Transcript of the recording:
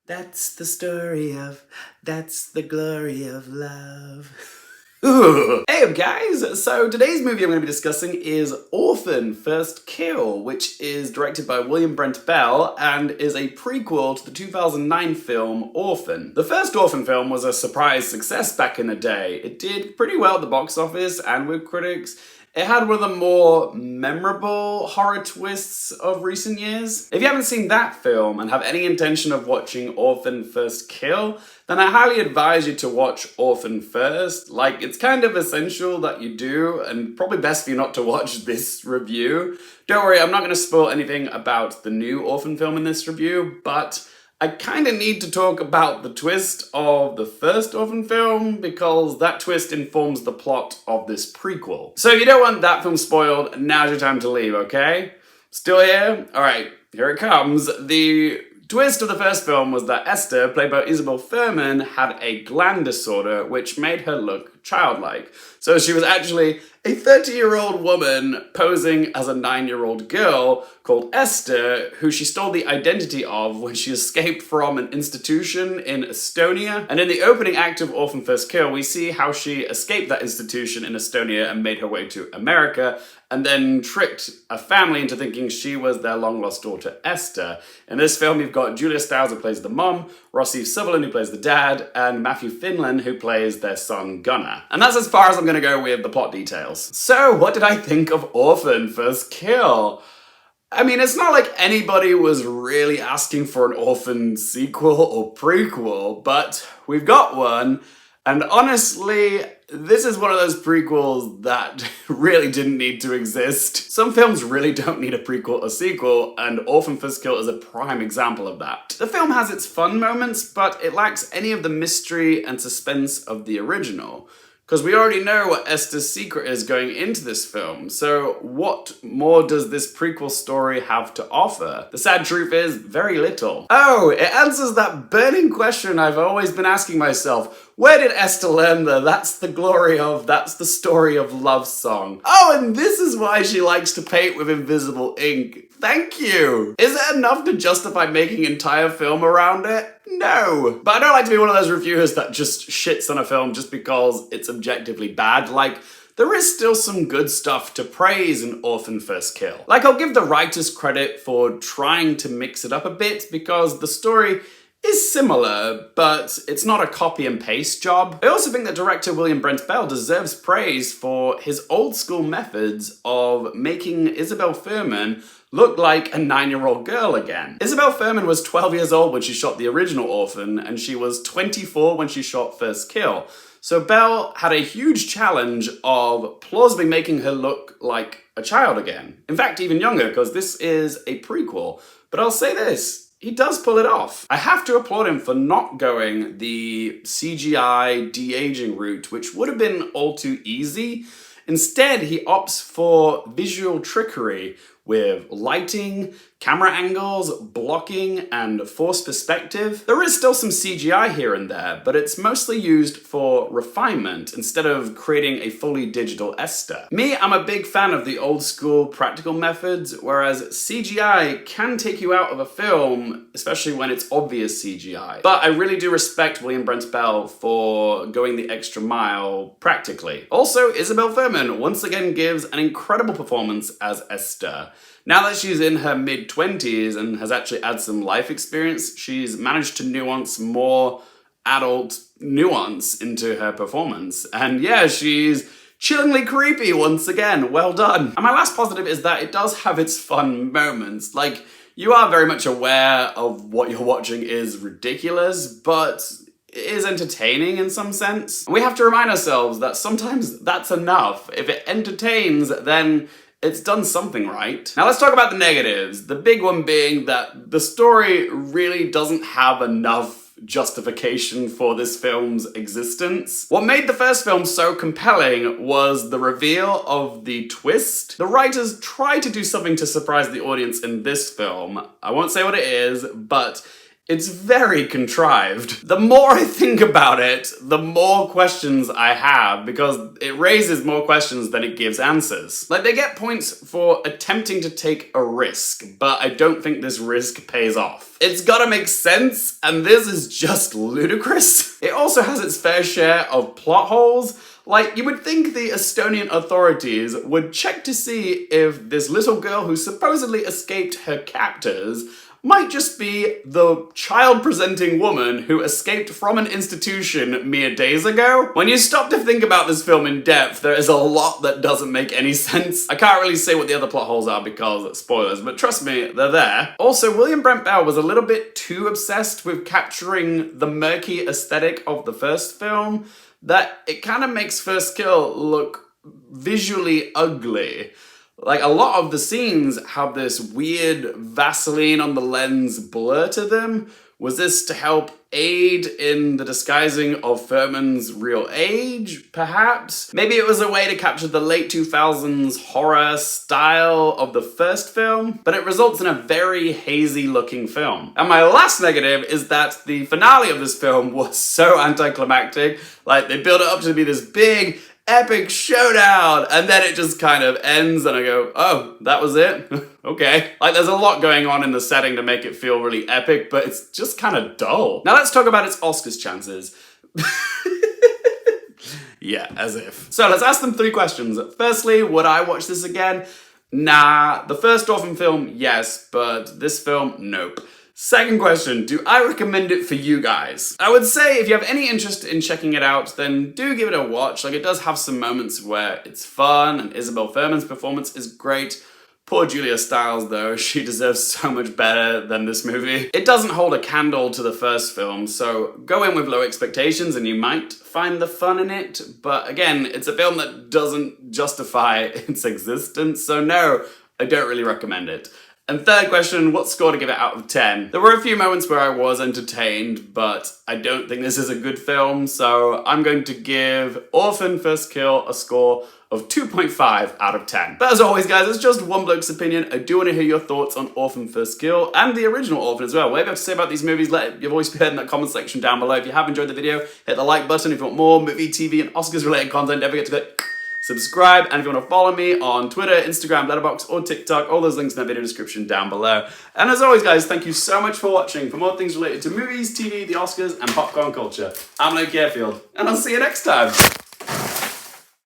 That's the story of, that's the glory of love. Ooh. Hey guys, so today's movie I'm going to be discussing is Orphan, First Kill, which is directed by William Brent Bell and is a prequel to the 2009 film Orphan. The first Orphan film was a surprise success back in the day. It did pretty well at the box office and with critics. It had one of the more memorable horror twists of recent years. If you haven't seen that film and have any intention of watching Orphan First Kill, then I highly advise you to watch Orphan first. Like, it's kind of essential that you do, and probably best for you not to watch this review. Don't worry, I'm not going to spoil anything about the new Orphan film in this review, but I kind of need to talk about the twist of the first Orphan film because that twist informs the plot of this prequel. So if you don't want that film spoiled, now's your time to leave, okay? Still here? Alright, here it comes. The twist of the first film was that Esther, played by Isabelle Fuhrman, had a gland disorder which made her look childlike. So she was actually a 30-year-old woman posing as a 9-year-old girl called Esther, who she stole the identity of when she escaped from an institution in Estonia. And in the opening act of Orphan First Kill, we see how she escaped that institution in Estonia and made her way to America, and then tricked a family into thinking she was their long-lost daughter, Esther. In this film, you've got Julia Stiles, who plays the mom, Rossif Sutherland, who plays the dad, and Finlan, who plays their son, Gunnar. And that's as far as I'm gonna go with the plot details. So, what did I think of Orphan First Kill? I mean, it's not like anybody was really asking for an Orphan sequel or prequel, but we've got one, and honestly, this is one of those prequels that really didn't need to exist. Some films really don't need a prequel or sequel, and Orphan First Kill is a prime example of that. The film has its fun moments, but it lacks any of the mystery and suspense of the original. Because we already know what Esther's secret is going into this film, so what more does this prequel story have to offer? The sad truth is, very little. Oh, it answers that burning question I've always been asking myself. Where did Esther learn the "that's the glory of, that's the story of love" song? Oh, and this is why she likes to paint with invisible ink. Thank you! Is it enough to justify making an entire film around it? No. But I don't like to be one of those reviewers that just shits on a film just because it's objectively bad. Like, there is still some good stuff to praise in Orphan First Kill. Like, I'll give the writers credit for trying to mix it up a bit because the story is similar, but it's not a copy and paste job. I also think that director William Brent Bell deserves praise for his old school methods of making Isabelle Fuhrman look like a 9-year-old girl again. Isabelle Fuhrman was 12 years old when she shot the original Orphan, and she was 24 when she shot First Kill. So Bell had a huge challenge of plausibly making her look like a child again. In fact, even younger, because this is a prequel. But I'll say this, he does pull it off. I have to applaud him for not going the CGI de-aging route, which would have been all too easy. Instead, he opts for visual trickery with lighting, camera angles, blocking, and forced perspective. There is still some CGI here and there, but it's mostly used for refinement instead of creating a fully digital Esther. Me, I'm a big fan of the old school practical methods, whereas CGI can take you out of a film, especially when it's obvious CGI. But I really do respect William Brent Bell for going the extra mile practically. Also, Isabelle Fuhrman once again gives an incredible performance as Esther. Now that she's in her mid-20s and has actually had some life experience, she's managed to nuance more adult nuance into her performance. And yeah, she's chillingly creepy once again. Well done. And my last positive is that it does have its fun moments. Like, you are very much aware of what you're watching is ridiculous, but it is entertaining in some sense. And we have to remind ourselves that sometimes that's enough. If it entertains, then it's done something right. Now let's talk about the negatives. The big one being that the story really doesn't have enough justification for this film's existence. What made the first film so compelling was the reveal of the twist. The writers tried to do something to surprise the audience in this film. I won't say what it is, but It's very contrived. The more I think about it, the more questions I have, because it raises more questions than it gives answers. Like, they get points for attempting to take a risk, but I don't think this risk pays off. It's gotta make sense, and this is just ludicrous. It also has its fair share of plot holes. Like, you would think the Estonian authorities would check to see if this little girl who supposedly escaped her captors might just be the child-presenting woman who escaped from an institution mere days ago. When you stop to think about this film in depth, there is a lot that doesn't make any sense. I can't really say what the other plot holes are because spoilers, but trust me, they're there. Also, William Brent Bell was a little bit too obsessed with capturing the murky aesthetic of the first film that it kind of makes First Kill look visually ugly. Like, a lot of the scenes have this weird Vaseline on the lens blur to them. Was this to help aid in the disguising of Fuhrman's real age, perhaps? Maybe it was a way to capture the late 2000s horror style of the first film, but it results in a very hazy looking film. And my last negative is that the finale of this film was so anticlimactic. Like, they build it up to be this big, epic showdown, and then it just kind of ends and I go, oh, that was it? Okay. Like, there's a lot going on in the setting to make it feel really epic, but it's just kind of dull. Now let's talk about its Oscars chances. Yeah, as if. So let's ask them 3 questions. Firstly, would I watch this again? Nah. The first Orphan film, yes, but this film, nope. Second question, do I recommend it for you guys? I would say if you have any interest in checking it out, then do give it a watch. Like, it does have some moments where it's fun, and Isabelle Fuhrman's performance is great. Poor Julia Stiles, though, she deserves so much better than this movie. It doesn't hold a candle to the first film, so go in with low expectations and you might find the fun in it. But again, it's a film that doesn't justify its existence, so no, I don't really recommend it. And third question, what score to give it out of 10? There were a few moments where I was entertained, but I don't think this is a good film, so I'm going to give Orphan First Kill a score of 2.5 out of 10. But as always, guys, it's just one bloke's opinion. I do want to hear your thoughts on Orphan First Kill and the original Orphan as well. Whatever you have to say about these movies, let your voice be heard in that comment section down below. If you have enjoyed the video, hit the like button. If you want more movie, TV, and Oscars-related content, don't forget to click subscribe, and if you want to follow me on Twitter, Instagram, Letterboxd, or TikTok, all those links in the video description down below. And as always, guys, thank you so much for watching. For more things related to movies, TV, the Oscars, and popcorn culture, I'm Luke Airfield, and I'll see you next time.